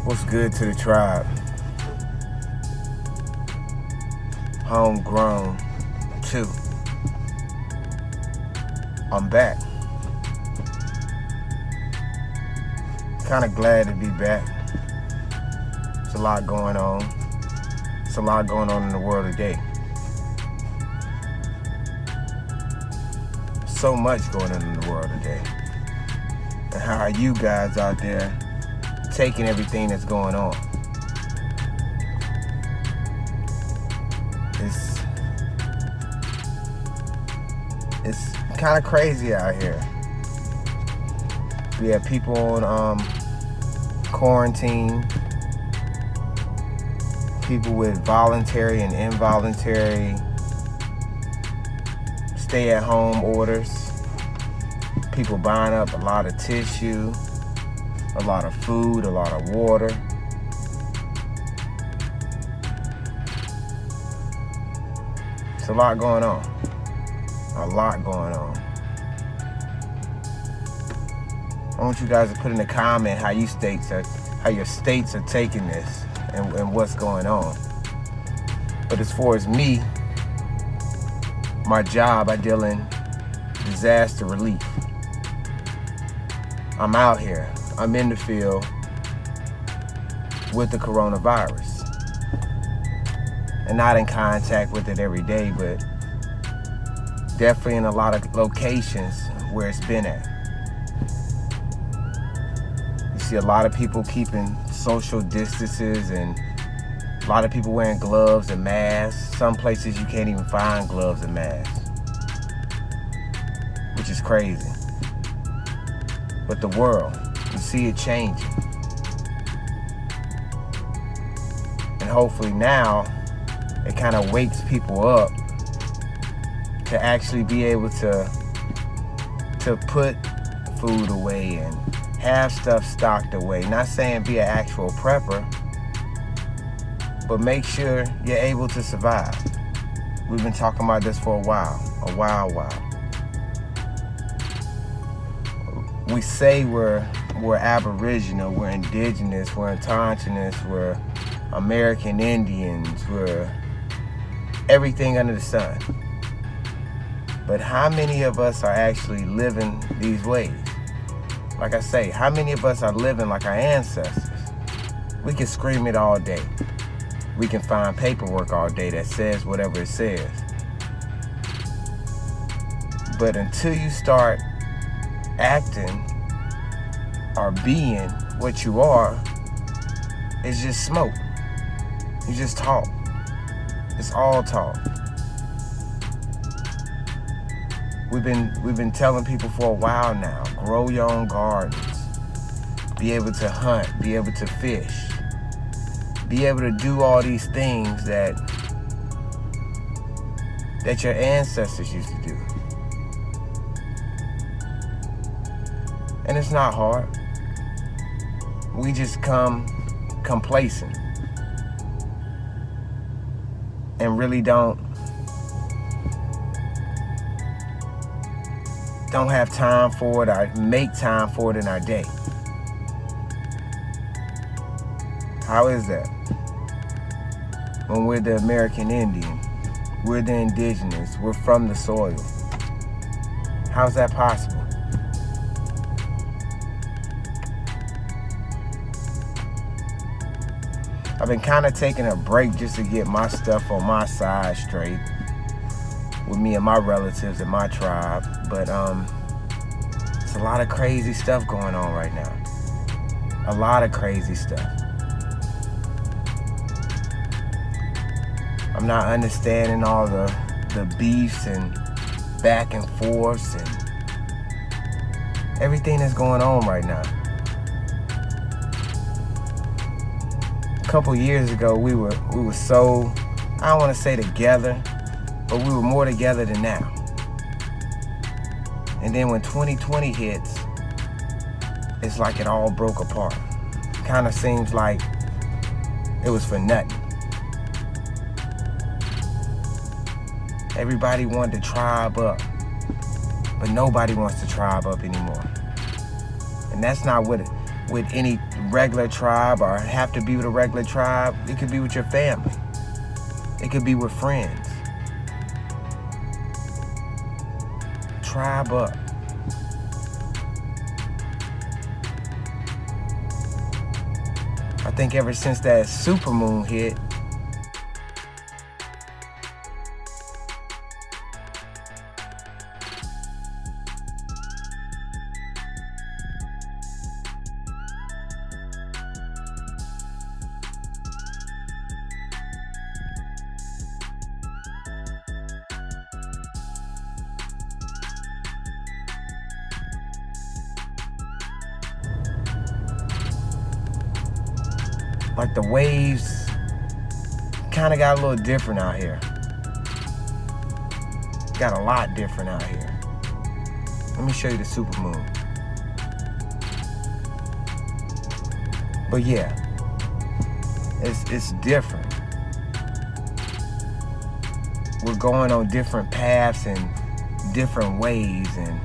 What's good to the tribe? Homegrown too. I'm back. Kind of glad to be back. There's a lot going on. There's a lot going on in the world today. So much going on in the world today. And how are you guys out there taking everything that's going on? It's kind of crazy out here. We have people on quarantine, people with voluntary and involuntary stay-at-home orders, people buying up a lot of tissue, a lot of food, a lot of water. It's a lot going on. A lot going on. I want you guys to put in the comment how your states are taking this and what's going on. But as far as me, my job, I deal in disaster relief. I'm out here. I'm in the field with the coronavirus. And not in contact with it every day, but definitely in a lot of locations where it's been at. You see a lot of people keeping social distances and a lot of people wearing gloves and masks. Some places you can't even find gloves and masks, which is crazy. But the world, you see it changing. And hopefully now it kind of wakes people up to actually be able to put food away and have stuff stocked away. Not saying be an actual prepper, but make sure you're able to survive. We've been talking about this for a while. We say we're Aboriginal, we're indigenous, we're indigenous, we're American Indians, we're everything under the sun. But how many of us are actually living these ways? Like I say, how many of us are living like our ancestors? We can scream it all day. We can find paperwork all day that says whatever it says. But until you start acting or being what you are, it's just smoke. You just talk. It's all talk. We've been telling people for a while now, grow your own gardens, be able to hunt, be able to fish, be able to do all these things that your ancestors used to do. And it's not hard. We just come complacent and really don't have time for it or make time for it in our day. How is that? When we're the American Indian, we're the indigenous, we're from the soil. How's that possible? I've been kind of taking a break just to get my stuff on my side straight with me and my relatives and my tribe, but it's a lot of crazy stuff going on right now. A lot of crazy stuff. I'm not understanding all the beefs and back and forths and everything that's going on right now. A couple years ago, we were so, I don't want to say together, but we were more together than now. And then when 2020 hits, it's like it all broke apart. Kind of seems like it was for nothing. Everybody wanted to tribe up. But nobody wants to tribe up anymore. And that's not with any regular tribe or have to be with a regular tribe. It could be with your family. It could be with friends. Tribe up. I think ever since that supermoon hit, like the waves kind of got a little different out here. Got a lot different out here. Let me show you the supermoon. But yeah, it's different. We're going on different paths and different ways, and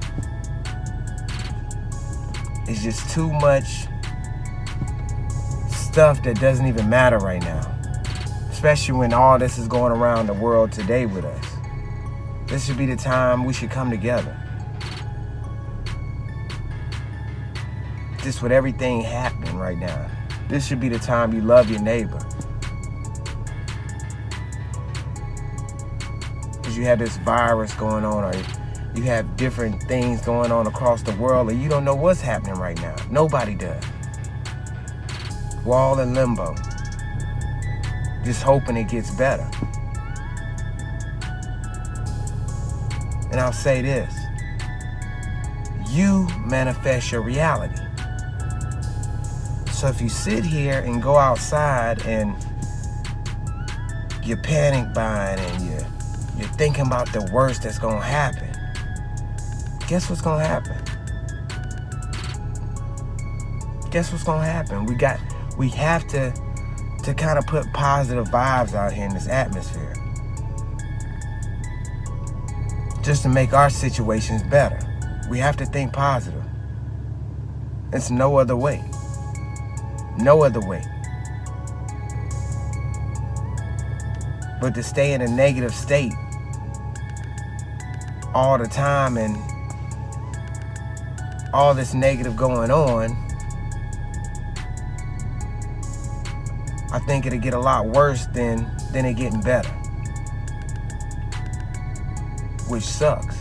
it's just too much stuff that doesn't even matter right now, especially when all this is going around the world today with us. This should be the time we should come together. Just with everything happening right now, this should be the time you love your neighbor. Because you have this virus going on, or you have different things going on across the world, and you don't know what's happening right now. Nobody does. We're all in limbo, just hoping it gets better. And I'll say this: you manifest your reality. So if you sit here and go outside and you're panic buying and you're thinking about the worst that's gonna happen, guess what's gonna happen? Guess what's gonna happen? We have to kind of put positive vibes out here in this atmosphere, just to make our situations better. We have to think positive. It's no other way. No other way. But to stay in a negative state all the time and all this negative going on, I think it'll get a lot worse than it getting better, which sucks.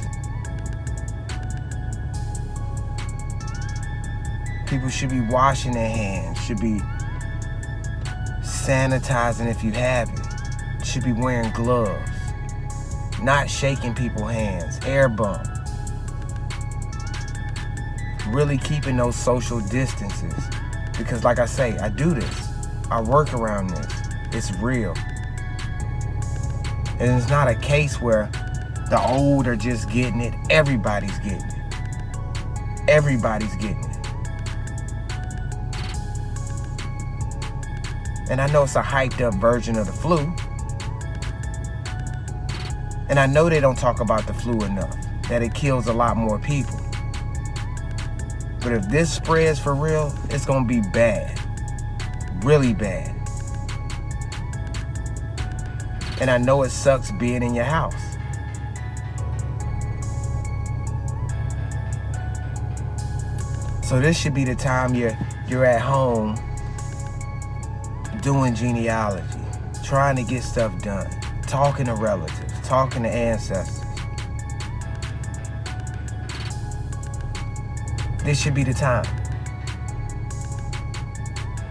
People should be washing their hands, should be sanitizing if you have it, should be wearing gloves, not shaking people's hands, air bump, really keeping those social distances. Because like I say, I do this. I work around this. It's real. And it's not a case where the old are just getting it. Everybody's getting it. Everybody's getting it. And I know it's a hyped up version of the flu. And I know they don't talk about the flu enough, that it kills a lot more people. But if this spreads for real, it's gonna be bad. Really bad. And I know it sucks being in your house. So this should be the time you're at home doing genealogy, trying to get stuff done, talking to relatives, talking to ancestors. This should be the time.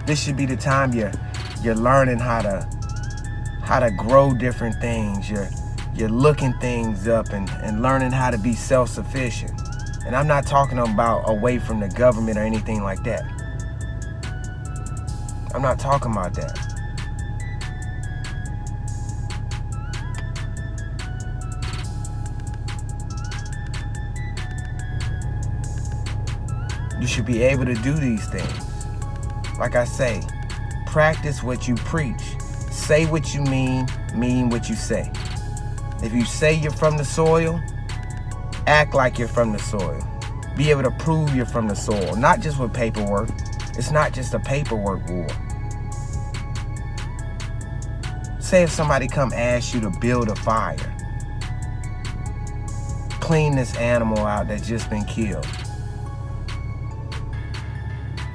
This should be the time you're learning how to grow different things. You're looking things up and learning how to be self-sufficient. And I'm not talking about away from the government or anything like that. I'm not talking about that. You should be able to do these things. Like I say, practice what you preach. Say what you mean what you say. If you say you're from the soil, Act like you're from the soil. Be able to prove you're from the soil, not just with paperwork. It's not just a paperwork war. Say if somebody come ask you to build a fire, clean this animal out that's just been killed,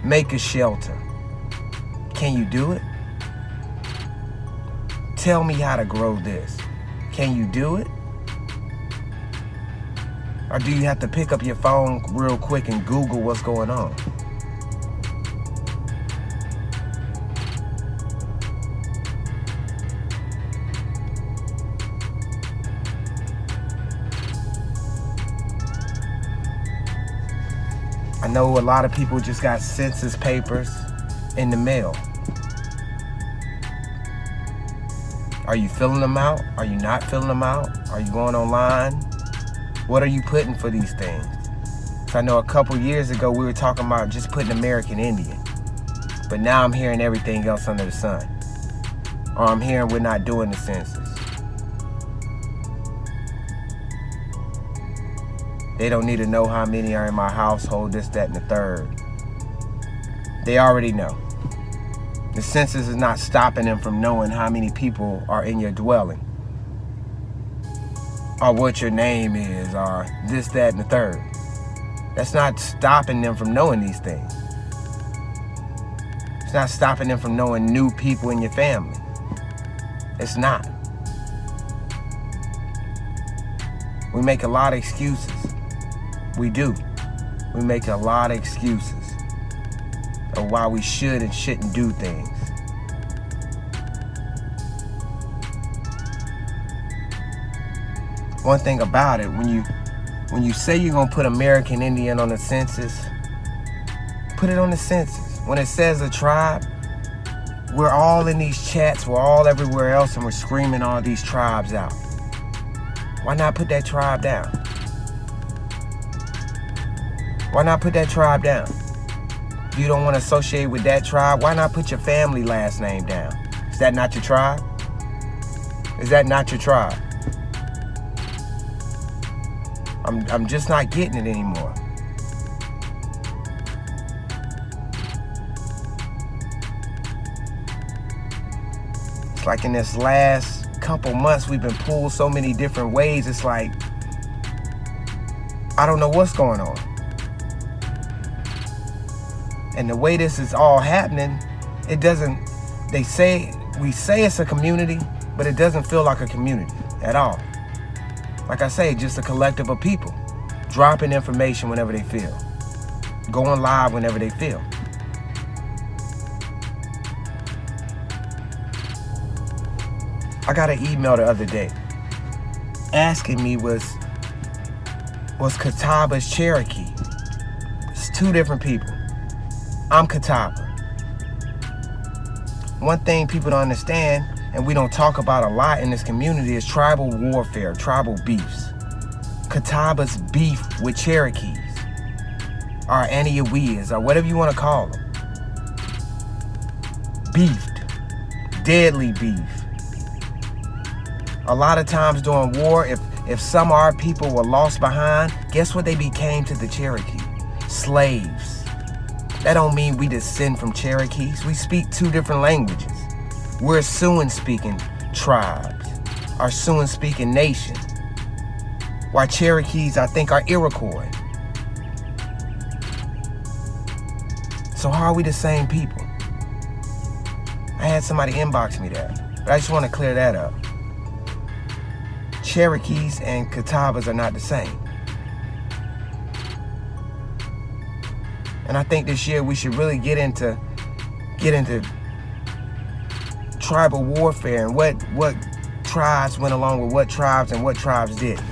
make a shelter. Can you do it? Tell me how to grow this. Can you do it? Or do you have to pick up your phone real quick and Google what's going on? I know a lot of people just got census papers in the mail. Are you filling them out? Are you not filling them out? Are you going online? What are you putting for these things? I know a couple years ago we were talking about just putting American Indian, but now I'm hearing everything else under the sun. Or I'm hearing we're not doing the census. They don't need to know how many are in my household, this, that, and the third. They already know. The census is not stopping them from knowing how many people are in your dwelling, or what your name is, or this, that, and the third. That's not stopping them from knowing these things. It's not stopping them from knowing new people in your family. It's not. We make a lot of excuses. We do. We make a lot of excuses of why we should and shouldn't do things. One thing about it, when you say you're gonna put American Indian on the census, put it on the census. When it says a tribe, we're all in these chats, we're all everywhere else, and we're screaming all these tribes out. Why not put that tribe down? Why not put that tribe down? If you don't want to associate with that tribe, why not put your family last name down? Is that not your tribe? Is that not your tribe? I'm just not getting it anymore. It's like in this last couple months, we've been pulled so many different ways. It's like, I don't know what's going on. And the way this is all happening, it doesn't, we say it's a community, but it doesn't feel like a community at all. Like I say, just a collective of people dropping information whenever they feel, going live whenever they feel. I got an email the other day asking me was Catawba's Cherokee. It's two different people. I'm Catawba. One thing people don't understand, and we don't talk about a lot in this community, is tribal warfare, tribal beefs. Catawba's beef with Cherokees, or Anahuillas, or whatever you want to call them. Beefed. Deadly beef. A lot of times during war, if some of our people were lost behind, guess what they became to the Cherokee? Slaves. That don't mean we descend from Cherokees. We speak two different languages. We're a Siouan-speaking tribes, or Siouan-speaking nation. While Cherokees, I think, are Iroquois. So how are we the same people? I had somebody inbox me that, but I just want to clear that up. Cherokees and Catawbas are not the same. And I think this year we should really get into tribal warfare and what tribes went along with what tribes and what tribes didn't.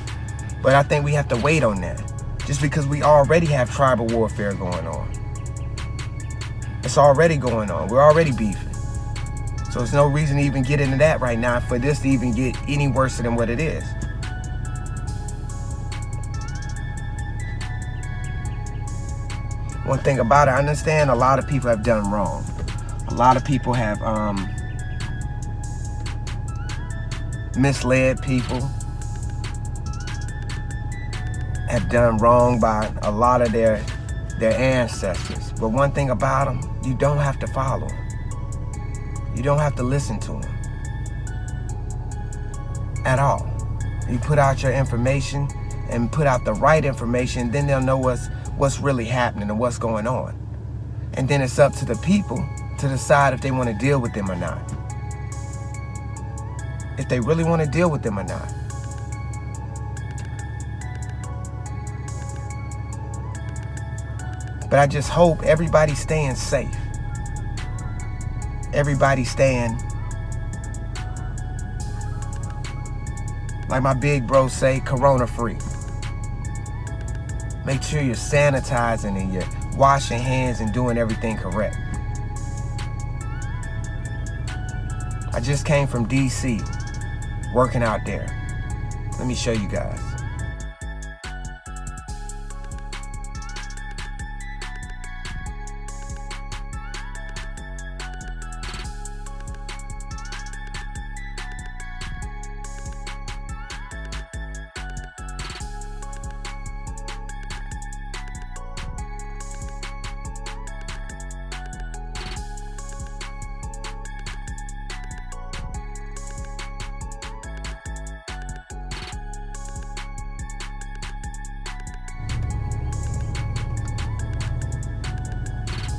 But I think we have to wait on that, just because we already have tribal warfare going on. It's already going on. We're already beefing. So there's no reason to even get into that right now for this to even get any worse than what it is. One thing about it, I understand a lot of people have done wrong. A lot of people have misled people. have done wrong by a lot of their ancestors. But one thing about them, you don't have to follow them. You don't have to listen to them at all. You put out your information and put out the right information, then they'll know what's really happening and what's going on. And then it's up to the people to decide if they want to deal with them or not. If they really want to deal with them or not. But I just hope everybody's staying safe. Everybody's staying, like my big bro say, corona free. Make sure you're sanitizing and you're washing hands and doing everything correct. I just came from DC, working out there. Let me show you guys.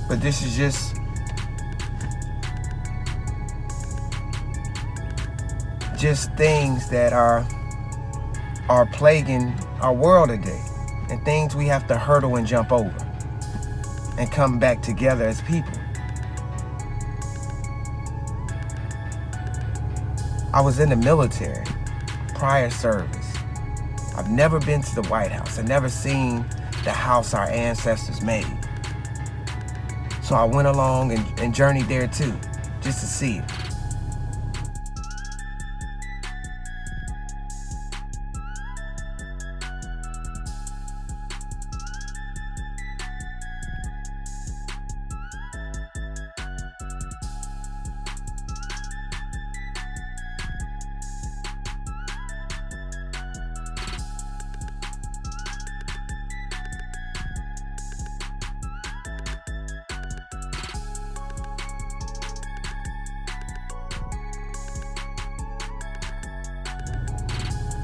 But this is just things that are plaguing our world today, and things we have to hurdle and jump over and come back together as people. I was in the military, prior service. I've never been to the White House. I've never seen the house our ancestors made. So I went along and journeyed there too, just to see it.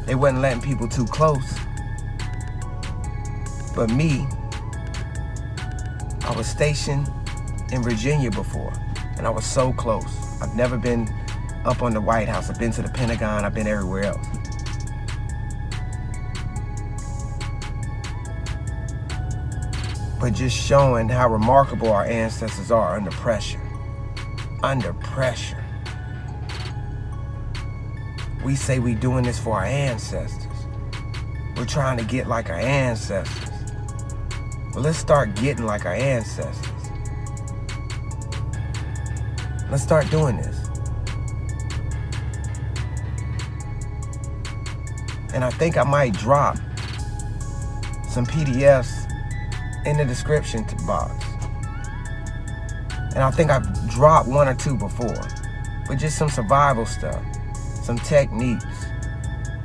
They wasn't letting people too close. But me, I was stationed in Virginia before, and I was so close. I've never been up on the White House. I've been to the Pentagon. I've been everywhere else. But just showing how remarkable our ancestors are under pressure. Under pressure. We say we doing this for our ancestors. We're trying to get like our ancestors. Well, let's start getting like our ancestors. Let's start doing this. And I think I might drop some PDFs in the description box. And I think I've dropped one or two before, but just some survival stuff. Some techniques,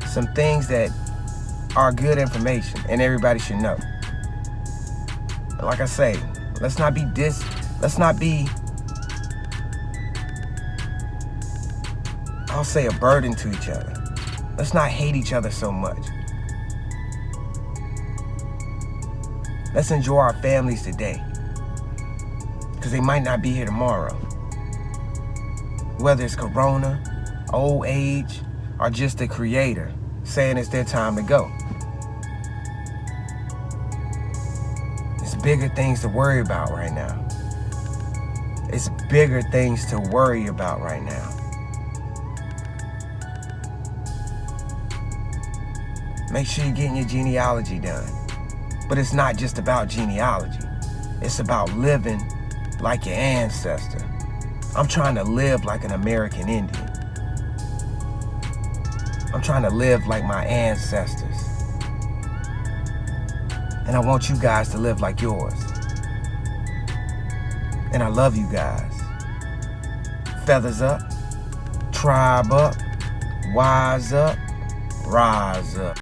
some things that are good information and everybody should know. And like I say, let's not be, I'll say, a burden to each other. Let's not hate each other so much. Let's enjoy our families today, because they might not be here tomorrow. Whether it's corona, old age, or just the creator saying it's their time to go. It's bigger things to worry about right now. It's bigger things to worry about right now. Make sure you're getting your genealogy done. But it's not just about genealogy. It's about living like your ancestor. I'm trying to live like an American Indian. I'm trying to live like my ancestors. And I want you guys to live like yours. And I love you guys. Feathers up, tribe up, wise up, rise up.